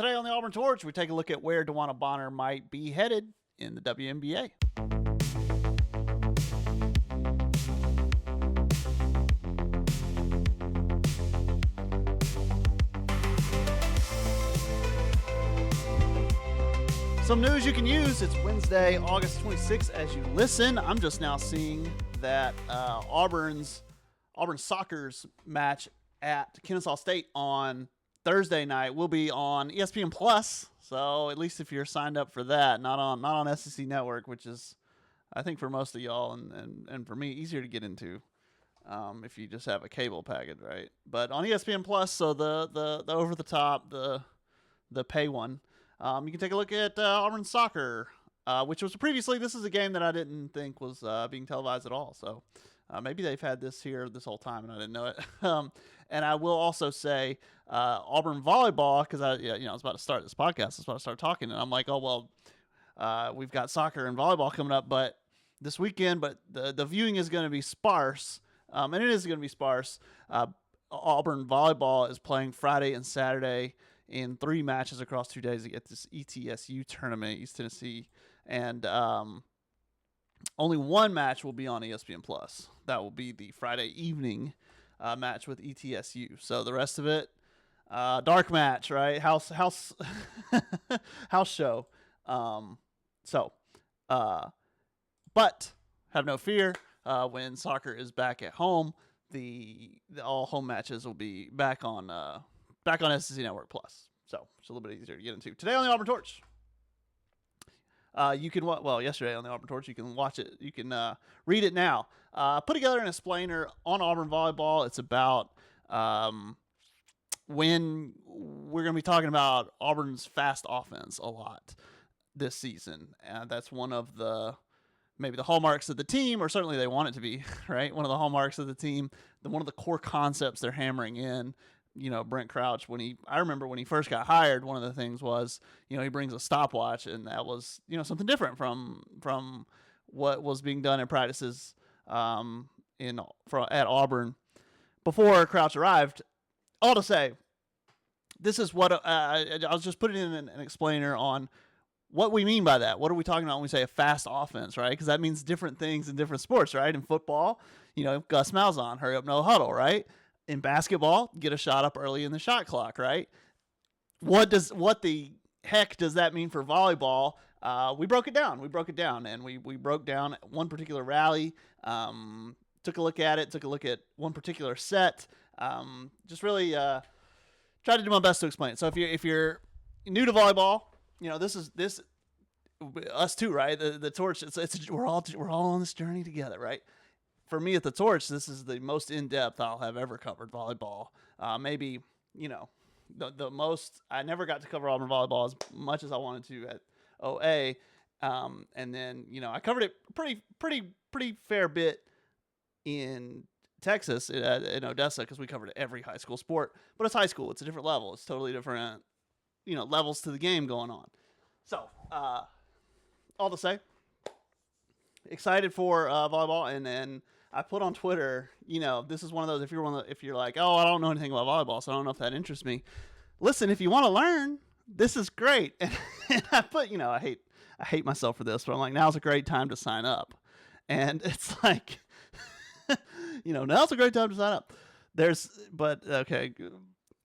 Today on the Auburn Torch, we take a look at where DeWanna Bonner might be headed in the WNBA. Some news you can use. It's Wednesday, August 26th. As you listen, I'm just now seeing that Auburn soccer's match at Kennesaw State on Thursday night will be on ESPN Plus. So at least if you're signed up for that, not on SEC Network, which is, I think for most of y'all and for me, easier to get into if you just have a cable package, right? But on ESPN Plus, so the over the top, the pay one. You can take a look at Auburn soccer, which was previously, this is a game that I didn't think was being televised at all. So maybe they've had this here this whole time and I didn't know it. And I will also say Auburn volleyball, because I was about to start this podcast. I was about to start talking, and I'm like, oh, well, we've got soccer and volleyball coming up but this weekend, but the viewing is going to be sparse, and it is going to be sparse. Auburn volleyball is playing Friday and Saturday in 3 matches across 2 days at this ETSU tournament, East Tennessee. And only one match will be on ESPN Plus. That will be the Friday evening match with ETSU. So the rest of it, dark match, right? House show. But have no fear. When soccer is back at home, the all home matches will be back on SEC Network Plus. So it's a little bit easier to get into. Today on the Auburn Torch, you can yesterday on the Auburn Torch, you can watch it. You can read it now. Put together an explainer on Auburn volleyball. It's about when we're going to be talking about Auburn's fast offense a lot this season. And that's one of maybe the hallmarks of the team, or certainly they want it to be, right? One of the hallmarks of the team, one of the core concepts they're hammering in. Brent Crouch, I remember when he first got hired, one of the things was, he brings a stopwatch, and that was, something different from what was being done in practices at Auburn before Crouch arrived. All to say, this is what I was just putting in an explainer on what we mean by that. What are we talking about when we say a fast offense, right? Because that means different things in different sports, right? In football, Gus Malzahn, hurry up, no huddle, right? In basketball, get a shot up early in the shot clock, right? What the heck does that mean for volleyball? We broke it down, and we broke down one particular rally, took a look at one particular set, just really tried to do my best to explain it. So if you're new to volleyball, this us too, right? The Torch, we're all on this journey together, right? For me at the Torch, this is the most in-depth I'll have ever covered volleyball. Maybe, the most, I never got to cover Auburn volleyball as much as I wanted to at OA. And then, I covered it pretty fair bit in Texas, in Odessa, because we covered every high school sport. But it's high school. It's a different level. It's totally different, levels to the game going on. So, all to say, excited for volleyball, and then I put on Twitter, this is one of those, if you're like, oh, I don't know anything about volleyball, so I don't know if that interests me. Listen, if you want to learn, this is great. And I put, I hate myself for this, but I'm like, now's a great time to sign up. And it's like, now's a great time to sign up. Okay,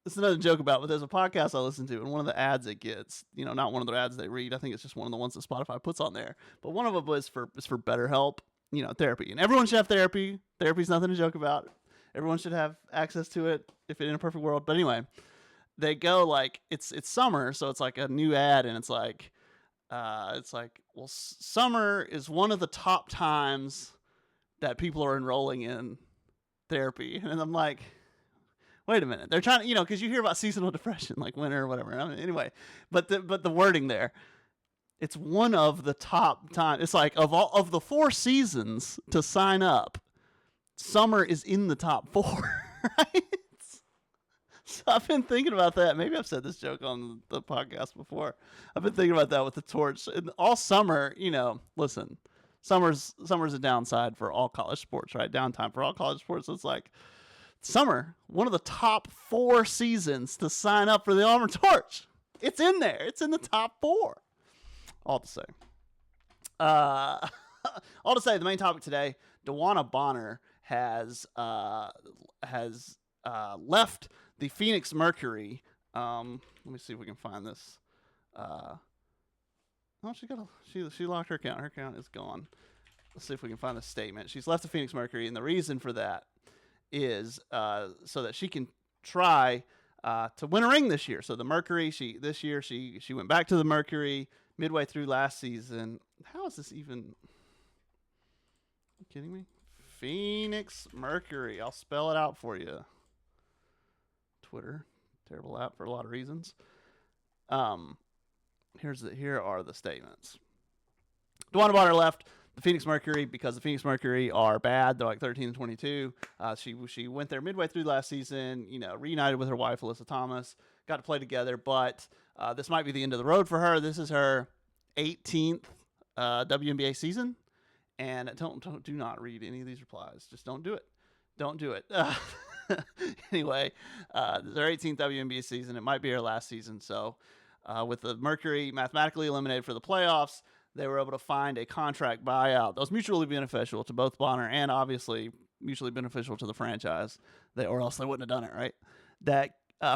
it's another joke about, but there's a podcast I listen to, and one of the ads it gets, not one of the ads they read, I think it's just one of the ones that Spotify puts on there, but one of them is for BetterHelp, therapy. And everyone should have therapy. Therapy's nothing to joke about. Everyone should have access to it if in a perfect world. But anyway, they go like, it's summer, so it's like a new ad, and it's like, well, summer is one of the top times that people are enrolling in therapy. And I'm like, wait a minute. They're trying to, because you hear about seasonal depression, like winter or whatever. Anyway, but the wording there, it's one of the top times. It's like of the 4 seasons to sign up, summer is in the top 4, right? So I've been thinking about that. Maybe I've said this joke on the podcast before. I've been thinking about that with the Torch. And all summer, listen, summer's a downside for all college sports, right? Downtime for all college sports. It's like summer, one of the top 4 seasons to sign up for the Auburn Torch. It's in there. It's in the top 4. All to say. All to say, the main topic today, DeWanna Bonner has left the Phoenix Mercury. Let me see if we can find this. She locked her account. Her account is gone. Let's see if we can find the statement. She's left the Phoenix Mercury, and the reason for that is so that she can try to win a ring this year. So the Mercury, she went back to the Mercury midway through last season. How is this even? Are you kidding me? Phoenix Mercury. I'll spell it out for you. Twitter, terrible app for a lot of reasons. Here are the statements. DeWanna Bonner left the Phoenix Mercury because the Phoenix Mercury are bad. They're like 13-22. She went there midway through last season, reunited with her wife, Alyssa Thomas, got to play together, but this might be the end of the road for her. This is her 18th WNBA season, and do not read any of these replies. Just don't do it. Don't do it. Anyway, this is her 18th WNBA season. It might be her last season, so with the Mercury mathematically eliminated for the playoffs, they were able to find a contract buyout that was mutually beneficial to both Bonner and obviously mutually beneficial to the franchise, or else they wouldn't have done it, right? That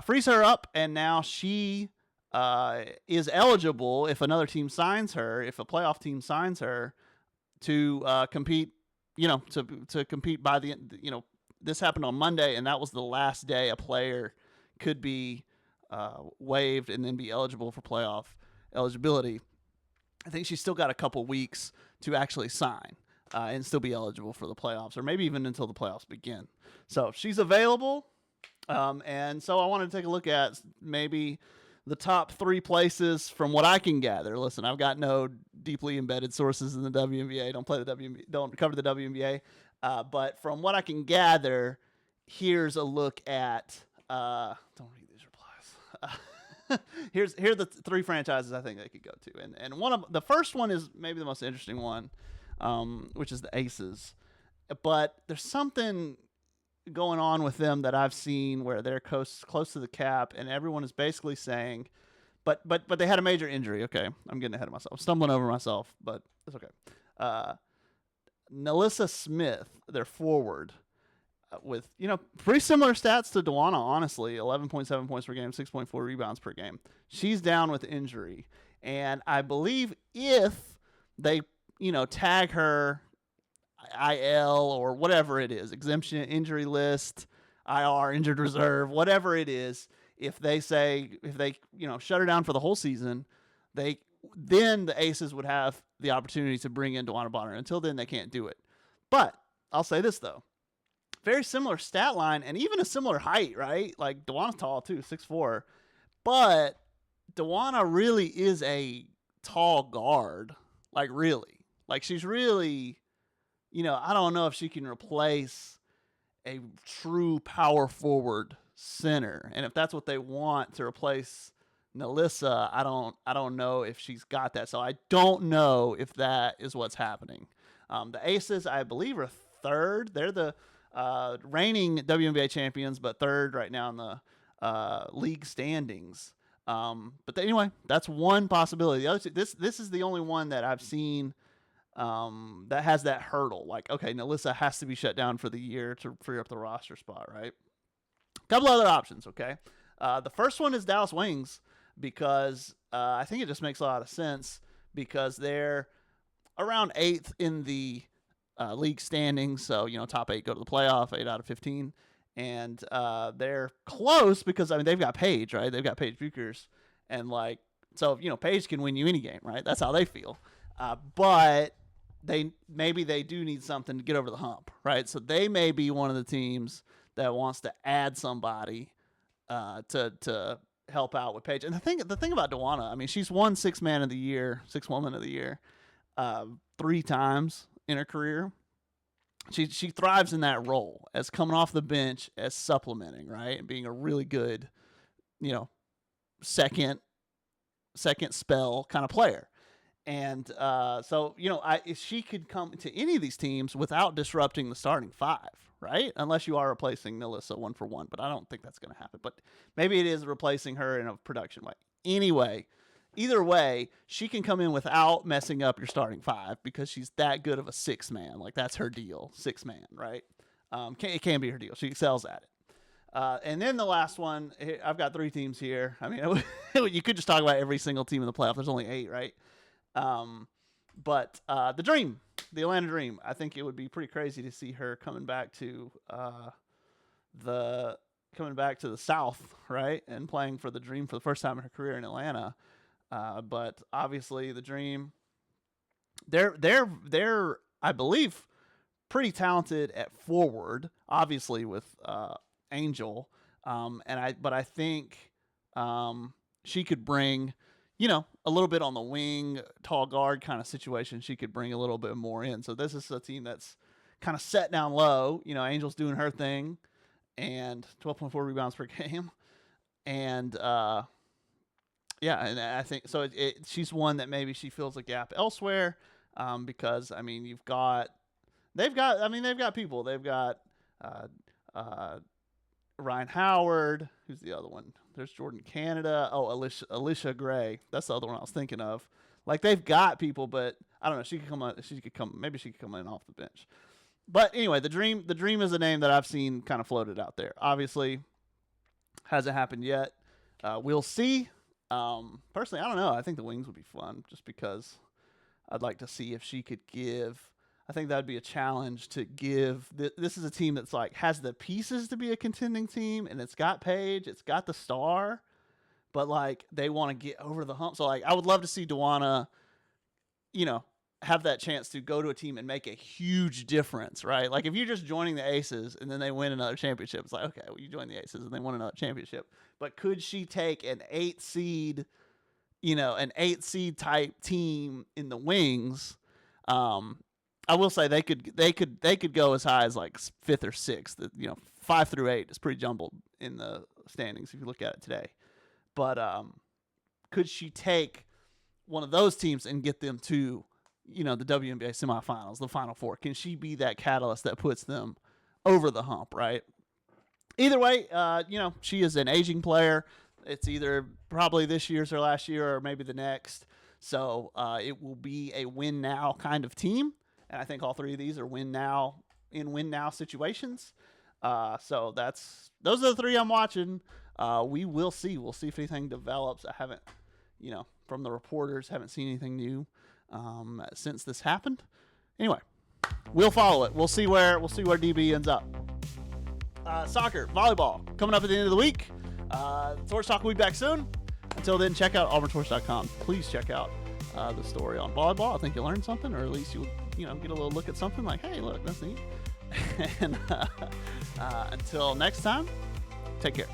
frees her up, and now she is eligible if another team signs her, if a playoff team signs her, to compete, to compete by the end. This happened on Monday, and that was the last day a player could be waived and then be eligible for playoff eligibility. I think she's still got a couple weeks to actually sign and still be eligible for the playoffs, or maybe even until the playoffs begin. So she's available, and so I wanted to take a look at maybe the top 3 places from what I can gather. Listen, I've got no deeply embedded sources in the WNBA. Don't cover the WNBA, but from what I can gather, here's a look at. Don't read these replies. Here are the 3 franchises I think they could go to, and one of the first one is maybe the most interesting one, which is the Aces. But there's something going on with them that I've seen where they're close to the cap, and everyone is basically saying, but they had a major injury. Okay, I'm getting ahead of myself, stumbling over myself, but it's okay. Nalissa Smith, their forward, with pretty similar stats to DeWanna, honestly, 11.7 points per game, 6.4 rebounds per game. She's down with injury, and I believe if they tag her IL or whatever it is, exemption, injury list, IR, injured reserve, whatever it is, if they shut her down for the whole season, then the Aces would have the opportunity to bring in DeWanna Bonner. Until then, they can't do it. But I'll say this though. Very similar stat line and even a similar height, right? Like DeWanna's tall too, 6'4", but DeWanna really is a tall guard. Like really, like she's really, I don't know if she can replace a true power forward center, and if that's what they want to replace Nalissa, I don't know if she's got that. So I don't know if that is what's happening. The Aces, I believe, are 3rd. They're the reigning WNBA champions, but 3rd right now in the league standings. But anyway, that's one possibility. The other two, this is the only one that I've seen that has that hurdle. Like, okay, Nalissa has to be shut down for the year to free up the roster spot, right? A couple other options, okay? The first one is Dallas Wings, because I think it just makes a lot of sense because they're around 8th in the league standings, so top 8 go to the playoff, 8 out of 15, and they're close because they've got Paige, right? They've got Paige Buchers, and so Paige can win you any game, right? That's how they feel, but they do need something to get over the hump, right? So they may be one of the teams that wants to add somebody to help out with Paige. And the thing about DeWanna, she's won 6 Man of the Year, 6 Woman of the Year, 3 times in her career. She thrives in that role as coming off the bench, as supplementing, right, and being a really good, second spell kind of player. And so if she could come to any of these teams without disrupting the starting 5, right? Unless you are replacing Nalissa 1-for-1, but I don't think that's going to happen. But maybe it is replacing her in a production way. Anyway, either way, she can come in without messing up your starting five because she's that good of a 6-man. Like, that's her deal, 6-man, right? It can be her deal. She excels at it. And then the last one, I've got 3 teams here. I mean, you could just talk about every single team in the playoff. There's only 8, right? But the Dream, the Atlanta Dream, I think it would be pretty crazy to see her coming back to the South, right, and playing for the Dream for the first time in her career in Atlanta. But obviously, the Dream, they're I believe pretty talented at forward, obviously with Angel, but I think she could bring, a little bit on the wing, tall guard kind of situation. She could bring a little bit more in. So this is a team that's kind of set down low. Angel's doing her thing, and 12.4 rebounds per game, and and I think so. She's one that maybe she fills a gap elsewhere, because I mean they've got people. They've got Ryan Howard. Who's the other one? There's Jordan Canada. Oh, Alicia Gray. That's the other one I was thinking of. Like, they've got people, but I don't know. Maybe she could come in off the bench. But anyway, the Dream is a name that I've seen kind of floated out there. Obviously, hasn't happened yet. We'll see. Personally, I don't know. I think the Wings would be fun just because I'd like to see if she could give. I think that'd be a challenge to give. This is a team that's like has the pieces to be a contending team, and it's got Paige, it's got the star, but like they want to get over the hump. So like I would love to see DeWanna, have that chance to go to a team and make a huge difference, right? Like if you're just joining the Aces and then they win another championship, it's like, okay, well, you join the Aces and they won another championship. But could she take an 8 seed, an 8 seed type team in the Wings? I will say they could go as high as like 5th or 6th. 5 through 8 is pretty jumbled in the standings if you look at it today. But could she take one of those teams and get them to, the WNBA semifinals, the Final Four? Can she be that catalyst that puts them over the hump, right? Either way, she is an aging player. It's either probably this year's or last year or maybe the next. So it will be a win now kind of team. And I think all 3 of these are win now situations. So those are the 3 I'm watching. We will see. We'll see if anything develops. I haven't, from the reporters, haven't seen anything new since this happened. Anyway, we'll follow it. We'll see where DB ends up. Soccer, volleyball, coming up at the end of the week. Torch Talk will be back soon. Until then, check out auburntorch.com. Please check out the story on volleyball. I think you'll learn something, or at least you'll get a little look at something like, hey, look, that's neat. And until next time, take care.